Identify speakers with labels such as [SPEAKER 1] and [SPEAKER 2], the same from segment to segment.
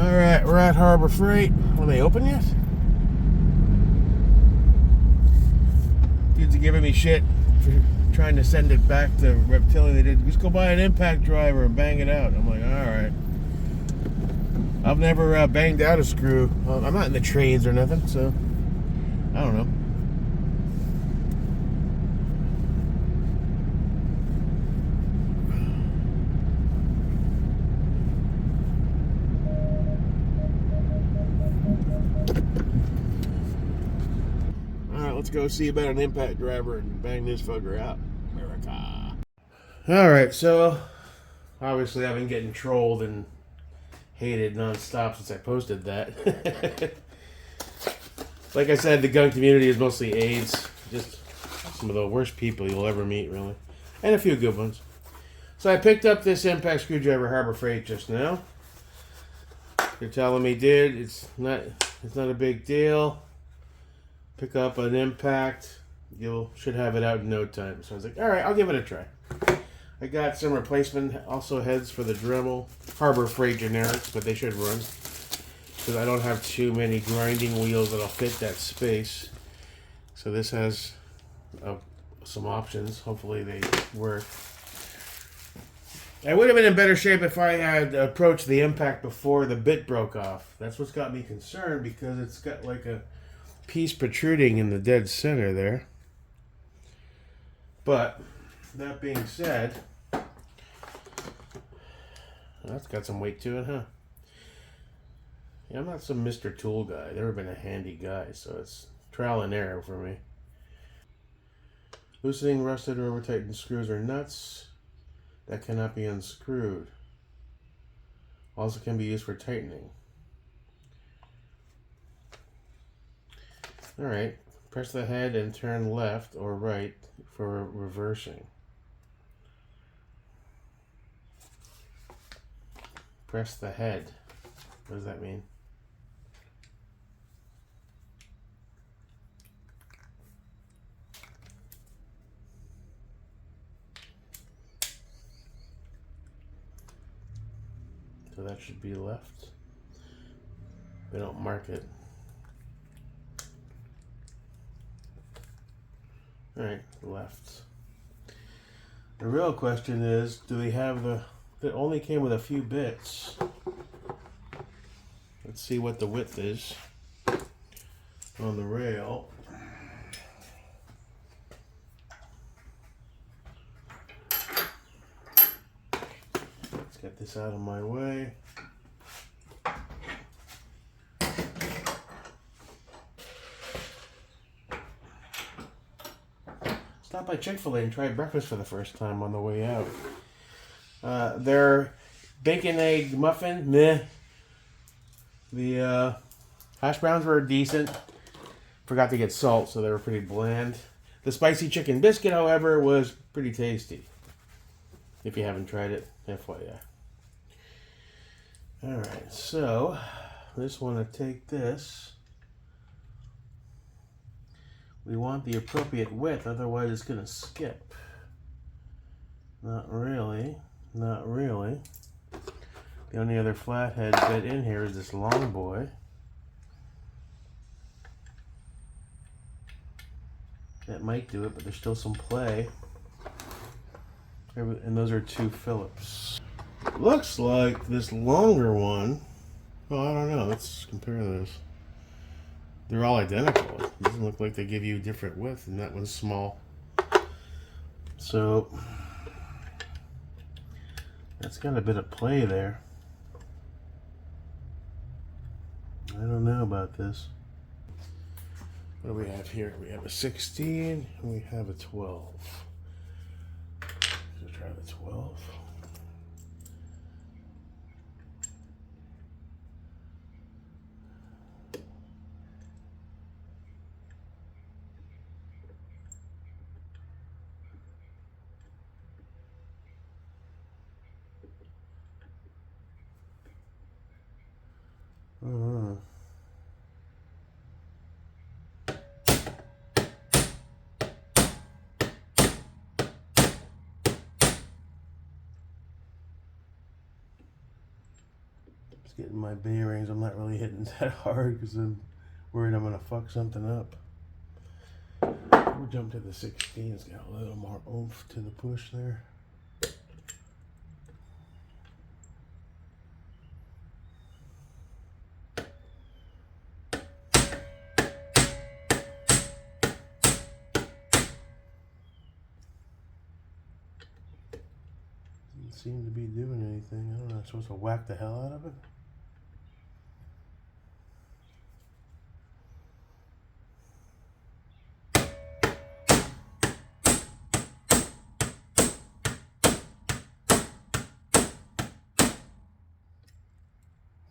[SPEAKER 1] Alright, we're at Harbor Freight. Are they open yet? Dudes are giving me shit for trying to send it back to Reptilia. They did just go buy an impact driver and bang it out. I'm like, alright. I've never banged out a screw. I'm not in the trades or nothing, so I don't know. Alright, let's go see about an impact driver and bang this fucker out. America. Alright, so obviously I've been getting trolled and hated non-stop since I posted that. Like I said, the gun community is mostly aides. Just some of the worst people you'll ever meet, really. And a few good ones. So I picked up this impact screwdriver Harbor Freight just now. They're telling me, dude, it's not a big deal. Pick up an impact. You should have it out in no time. So I was like, alright, I'll give it a try. I got some replacement also heads for the Dremel. Harbor Freight generics, but they should run. Because I don't have too many grinding wheels that'll fit that space. So this has some options. Hopefully they work. I would have been in better shape if I had approached the impact before the bit broke off. That's what's got me concerned, because it's got like a piece protruding in the dead center there. But that being said, that's got some weight to it, huh? Yeah, I'm not some Mr. Tool guy. I've never been a handy guy, so it's trial and error for me. Loosening rusted or over-tightened screws or nuts that cannot be unscrewed. Also can be used for tightening. Alright, press the head and turn left or right for reversing. Press the head. What does that mean? So that should be left. They don't mark it. Alright, left. The real question is, do they have it only came with a few bits. Let's see what the width is on the rail. Let's get this out of my way. Stop by Chick-fil-A and try breakfast for the first time on the way out. Their bacon egg muffin, meh. The hash browns were decent. Forgot to get salt, so they were pretty bland. The spicy chicken biscuit, however, was pretty tasty. If you haven't tried it, FYI. Alright, so I just want to take this. We want the appropriate width, otherwise it's going to skip. Not really. Not really. The only other flathead bit in here is this long boy. That might do it, but there's still some play. And those are 2 Phillips. Looks like this longer one. Well, I don't know. Let's compare those. They're all identical. It doesn't look like they give you different width, and that one's small. So that's got a bit of play there. I don't know about this. What do we have here? We have a 16 and we have a 12. Let's try the 12. getting my bearings. I'm not really hitting that hard because I'm worried I'm going to fuck something up. We'll jump to the 16. It's got a little more oomph to the push there. Doesn't seem to be doing anything. I don't know. I'm supposed to whack the hell out of it.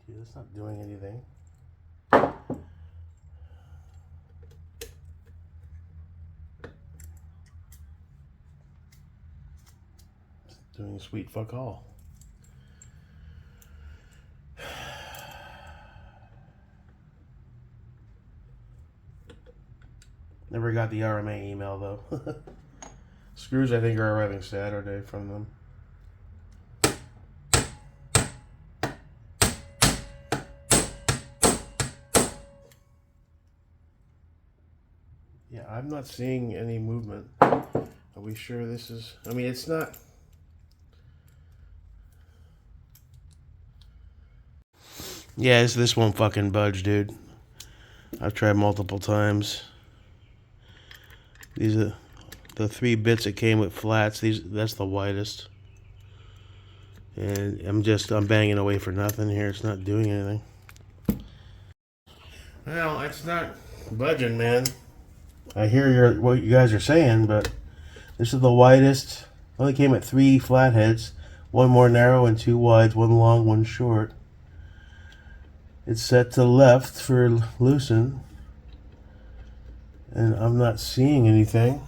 [SPEAKER 1] Yeah, it's not doing anything. It's doing sweet fuck all. Never got the RMA email though. Screws I think are arriving Saturday from them. Yeah, I'm not seeing any movement. Are we sure this is... I mean, it's not... Yeah, this won't fucking budge, dude. I've tried multiple times. These are the 3 bits that came with flats. That's the widest. And I'm banging away for nothing here. It's not doing anything. Well, it's not budging, man. I hear what you guys are saying, but this is the widest. Only came at 3 flatheads. 1 more narrow and 2 wides. 1 long, 1 short. It's set to left for loosen. And I'm not seeing anything.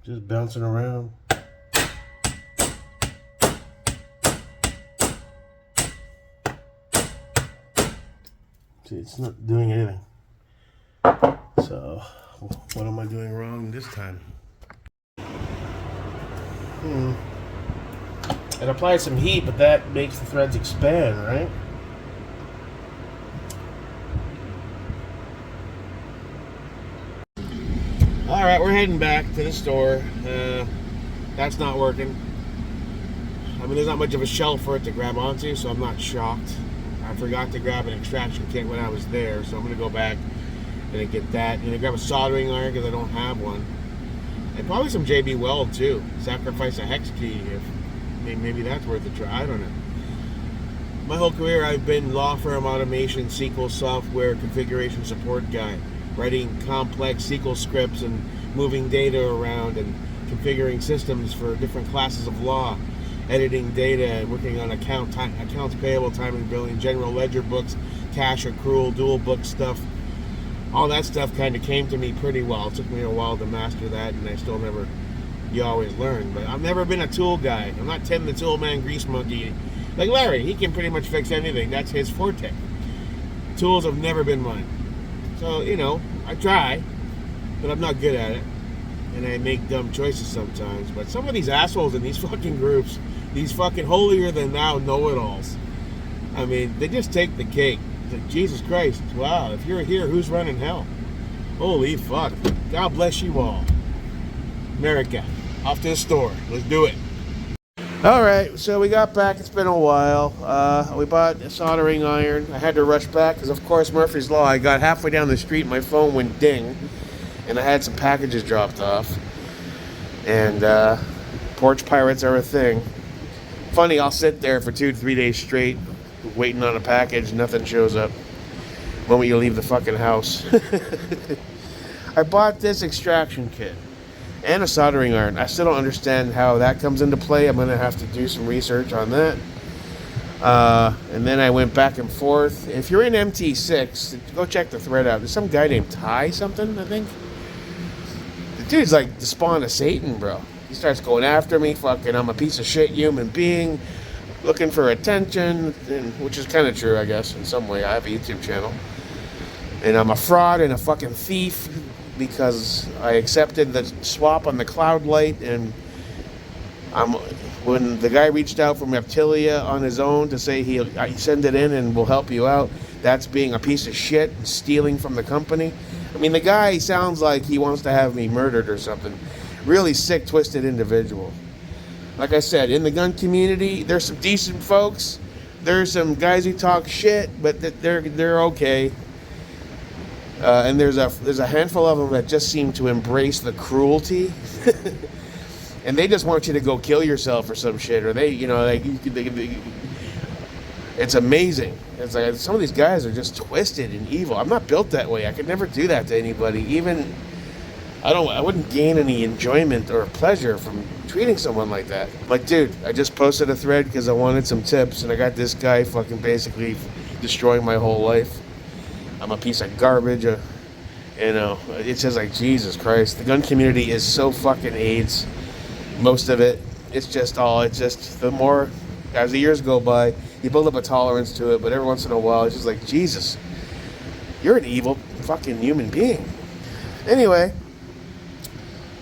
[SPEAKER 1] Just bouncing around. See, it's not doing anything. So, what am I doing wrong this time? It applies some heat, but that makes the threads expand, right? Alright, we're heading back to the store. That's not working. I mean, there's not much of a shelf for it to grab onto, so I'm not shocked. I forgot to grab an extraction kit when I was there, so I'm going to go back and get that. And grab a soldering iron because I don't have one. And probably some JB Weld too. Sacrifice a hex key if maybe that's worth a try. I don't know. My whole career I've been law firm automation, SQL software, configuration support guy, writing complex SQL scripts and moving data around and configuring systems for different classes of law, editing data and working on accounts payable, time and billing, general ledger books, cash accrual, dual book stuff. All that stuff kind of came to me pretty well. It took me a while to master that, and I still never, you always learn. But I've never been a tool guy. I'm not Tim the Tool Man Grease Monkey. Like Larry, he can pretty much fix anything. That's his forte. Tools have never been mine. So, you know, I try, but I'm not good at it. And I make dumb choices sometimes. But some of these assholes in these fucking groups, these fucking holier-than-thou know-it-alls, I mean, they just take the cake. Like, Jesus Christ, wow, if you're here, who's running hell? Holy fuck. God bless you all. America, off to the store. Let's do it. Alright, so we got back. It's been a while. We bought a soldering iron. I had to rush back because, of course, Murphy's Law. I got halfway down the street, my phone went ding, and I had some packages dropped off. And porch pirates are a thing. Funny, I'll sit there for 2 to 3 days straight waiting on a package, nothing shows up the moment you leave the fucking house. I bought this extraction kit and a soldering iron. I still don't understand how that comes into play. I'm gonna have to do some research on that. And then I went back and forth. If you're in MT6, go check the thread out. There's some guy named Ty something, I think. The dude's like the spawn of Satan, bro. He starts going after me, fucking I'm a piece of shit human being, looking for attention, which is kind of true, I guess, in some way. I have a YouTube channel. And I'm a fraud and a fucking thief. because I accepted the swap on the Cloud Light, and when the guy reached out from Reptilia on his own to say he send it in and we'll help you out, that's being a piece of shit and stealing from the company. I mean, the guy sounds like he wants to have me murdered or something. Really sick, twisted individual. Like I said, in the gun community, there's some decent folks. There's some guys who talk shit, but they're okay. And there's a handful of them that just seem to embrace the cruelty. And they just want you to go kill yourself or some shit, or it's amazing. It's like some of these guys are just twisted and evil. I'm not built that way. I could never do that to anybody. Even I wouldn't gain any enjoyment or pleasure from treating someone like that. Like, dude, I just posted a thread because I wanted some tips, and I got this guy fucking basically destroying my whole life. I'm a piece of garbage. It's just like, Jesus Christ. The gun community is so fucking AIDS. Most of it. It's just the more, as the years go by, you build up a tolerance to it, but every once in a while, it's just like, Jesus, you're an evil fucking human being. Anyway,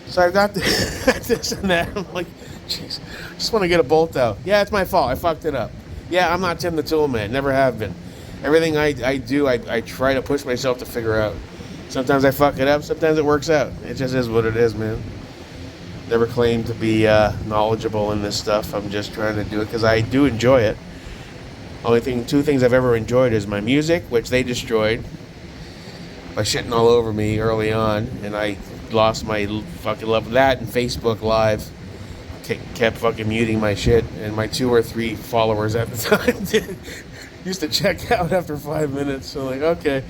[SPEAKER 1] so I've got this and that. I'm like, jeez, I just want to get a bolt out. Yeah, it's my fault. I fucked it up. Yeah, I'm not Tim the Tool Man. Never have been. Everything I do, I try to push myself to figure out. Sometimes I fuck it up. Sometimes it works out. It just is what it is, man. Never claimed to be knowledgeable in this stuff. I'm just trying to do it because I do enjoy it. Two things I've ever enjoyed is my music, which they destroyed by shitting all over me early on, and I lost my fucking love of that, and Facebook Live kept fucking muting my shit, and my 2 or 3 followers at the time used to check out after 5 minutes. So like, okay,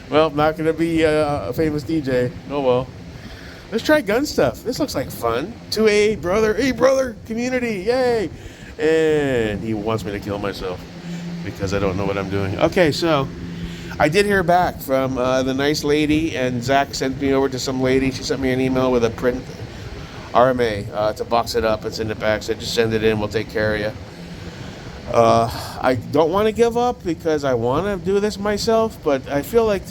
[SPEAKER 1] well, I'm not gonna be a famous DJ. Oh well. Let's try gun stuff. This looks like fun. 2A brother, hey brother, community, yay! And he wants me to kill myself because I don't know what I'm doing. Okay, so I did hear back from the nice lady, and Zach sent me over to some lady. She sent me an email with a print RMA to box it up and send it back. So just send it in, we'll take care of you. I don't want to give up because I want to do this myself, but I feel like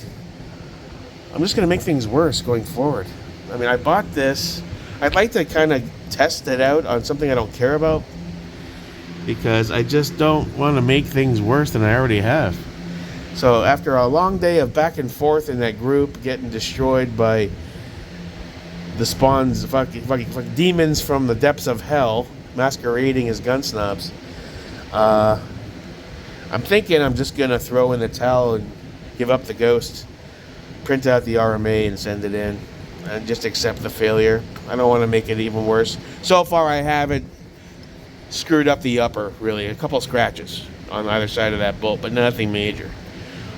[SPEAKER 1] I'm just going to make things worse going forward. I mean, I bought this. I'd like to kind of test it out on something I don't care about, because I just don't want to make things worse than I already have. So after a long day of back and forth in that group, getting destroyed by the spawns, fucking demons from the depths of hell, masquerading as gun snobs, I'm thinking I'm just going to throw in the towel and give up the ghost, print out the RMA and send it in, and just accept the failure. I don't want to make it even worse. So far, I haven't screwed up the upper, really. A couple scratches on either side of that bolt, but nothing major.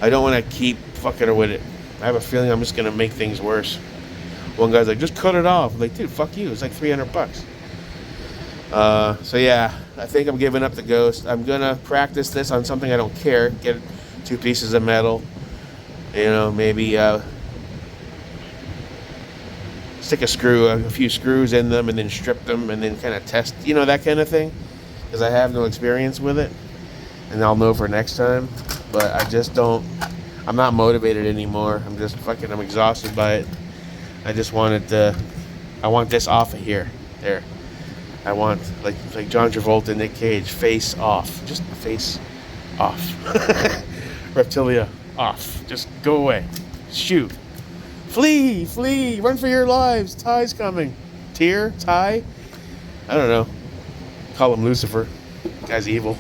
[SPEAKER 1] I don't want to keep fucking with it. I have a feeling I'm just going to make things worse. One guy's like, just cut it off. I'm like, dude, fuck you. It's like $300. So yeah, I think I'm giving up the ghost. I'm going to practice this on something I don't care. Get 2 pieces of metal. Maybe stick a few screws in them, and then strip them, and then kind of test, that kind of thing, because I have no experience with it, and I'll know for next time. But I'm not motivated anymore. I'm exhausted by it. I just want this off of here. There. I want, like John Travolta and Nick Cage, face off. Just face off. Reptilia off. Just go away. Shoot. Flee, run for your lives. Ty's coming. Ty? I don't know. Call him Lucifer. Guy's evil.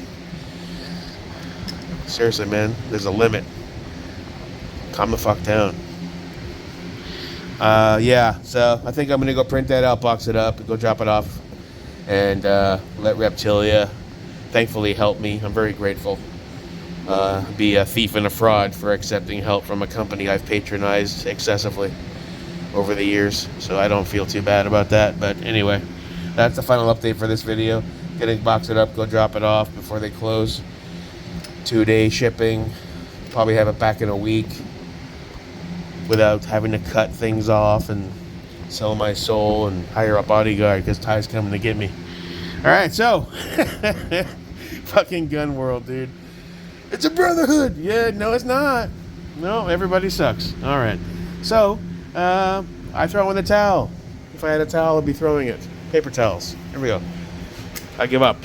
[SPEAKER 1] Seriously, man, there's a limit. Calm the fuck down. Yeah, so I think I'm gonna go print that out, box it up, and go drop it off, and let Reptilia thankfully help me. I'm very grateful. Be a thief and a fraud for accepting help from a company I've patronized excessively over the years, so I don't feel too bad about that. But anyway, that's the final update for this video. Gonna box it up, go drop it off before they close. 2-day shipping. Probably have it back in a week without having to cut things off and sell my soul and hire a bodyguard because Ty's coming to get me. Alright, so fucking gun world, dude. It's a brotherhood. Yeah, no, it's not. No, everybody sucks. All right. So, I throw in the towel. If I had a towel, I'd be throwing it. Paper towels. Here we go. I give up.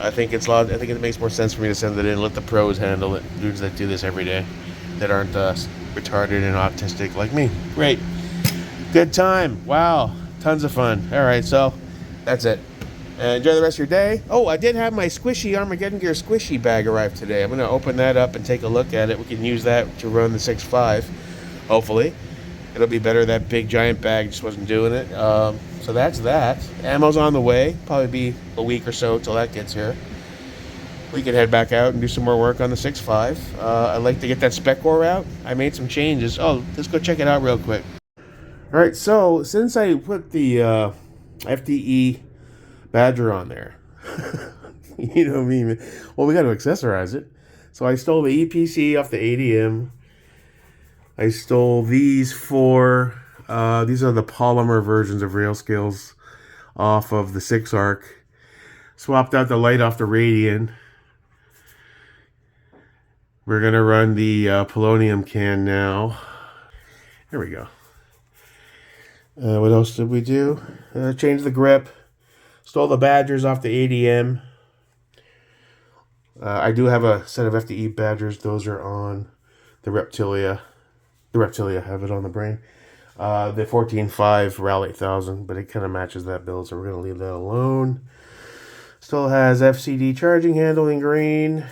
[SPEAKER 1] I think it makes more sense for me to send it in. Let the pros handle it. Dudes that do this every day, that aren't retarded and autistic like me. Great. Good time. Wow. Tons of fun. All right, so that's it. Enjoy the rest of your day. Oh, I did have my squishy Armageddon Gear squishy bag arrive today. I'm going to open that up and take a look at it. We can use that to run the 6.5, hopefully. It'll be better. That big giant bag just wasn't doing it. So that's that. Ammo's on the way. Probably be a week or so till that gets here. We can head back out and do some more work on the 6.5. I'd like to get that spec core out. I made some changes. Oh, let's go check it out real quick. All right, so since I put the FDE Badger on there, you know me, man. Well, we got to accessorize it. So I stole the EPC off the ADM. I stole these four. These are the polymer versions of rail scales off of the 6-arc. Swapped out the light off the Radian. We're going to run the polonium can now. Here we go. What else did we do? Change the grip. Stole the Badgers off the ADM. I do have a set of FDE Badgers. Those are on the Reptilia. The Reptilia have it on the brain. The 14.5 RAL 8000, but it kind of matches that build, so we're going to leave that alone. Still has FCD charging handle in green.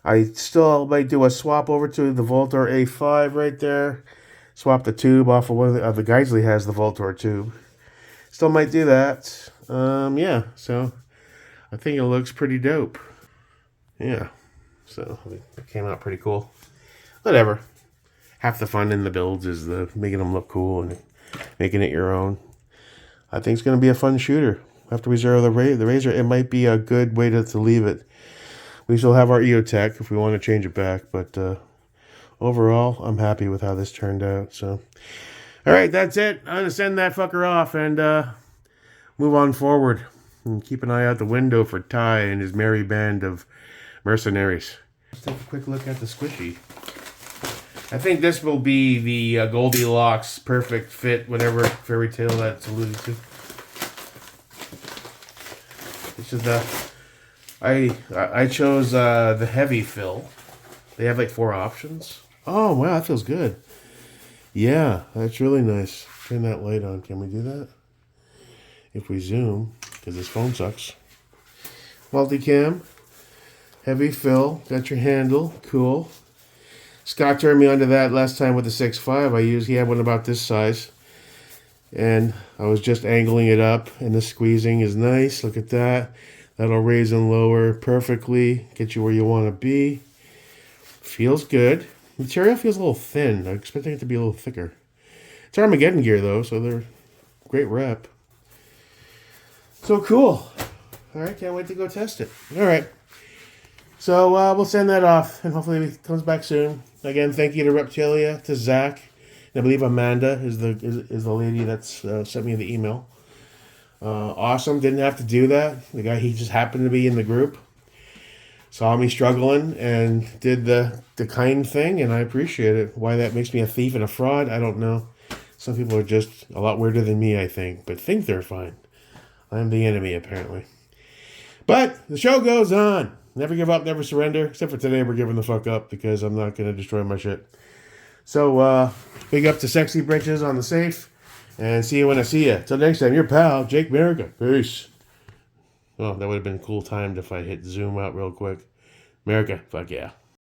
[SPEAKER 1] I still might do a swap over to the Voltor A5 right there. Swap the tube off of one of the Geisley has the Voltor tube. Still might do that. Yeah, so I think it looks pretty dope. Yeah, so it came out pretty cool. Whatever. Half the fun in the builds is the making them look cool and making it your own. I think it's going to be a fun shooter. After we zero the Razor, it might be a good way to leave it. We still have our EOTech if we want to change it back, but overall, I'm happy with how this turned out. So, all right, that's it. I'm going to send that fucker off and move on forward. And keep an eye out the window for Ty and his merry band of mercenaries. Let's take a quick look at the squishy. I think this will be the Goldilocks perfect fit, whatever fairy tale that's alluded to. This is the... I chose the heavy fill. They have like 4 options. Oh, wow, that feels good. Yeah, that's really nice. Turn that light on. Can we do that? If we zoom, because this phone sucks. Multicam. Heavy fill. Got your handle. Cool. Scott turned me onto that last time with the 6.5 he had one about this size. And I was just angling it up, and the squeezing is nice. Look at that. That'll raise and lower perfectly. Get you where you want to be. Feels good. Material feels a little thin. I'm expecting it to be a little thicker. It's Armageddon gear, though, so they're great rep. So cool. All right, can't wait to go test it. All right. So we'll send that off, and hopefully it comes back soon. Again, thank you to Reptilia, to Zach, and I believe Amanda is the lady that's sent me the email. Awesome. Didn't have to do that. The guy, he just happened to be in the group, saw me struggling, and did the kind thing, and I appreciate it. Why that makes me a thief and a fraud, I don't know. Some people are just a lot weirder than me, I think, but think they're fine. I'm the enemy, apparently. But the show goes on. Never give up, never surrender. Except for today, we're giving the fuck up because I'm not going to destroy my shit. So, big up to Sexy Britches on the safe. And see you when I see you. Till next time, your pal, Jake America. Peace. Oh, that would have been cool timed if I hit zoom out real quick. America, fuck yeah.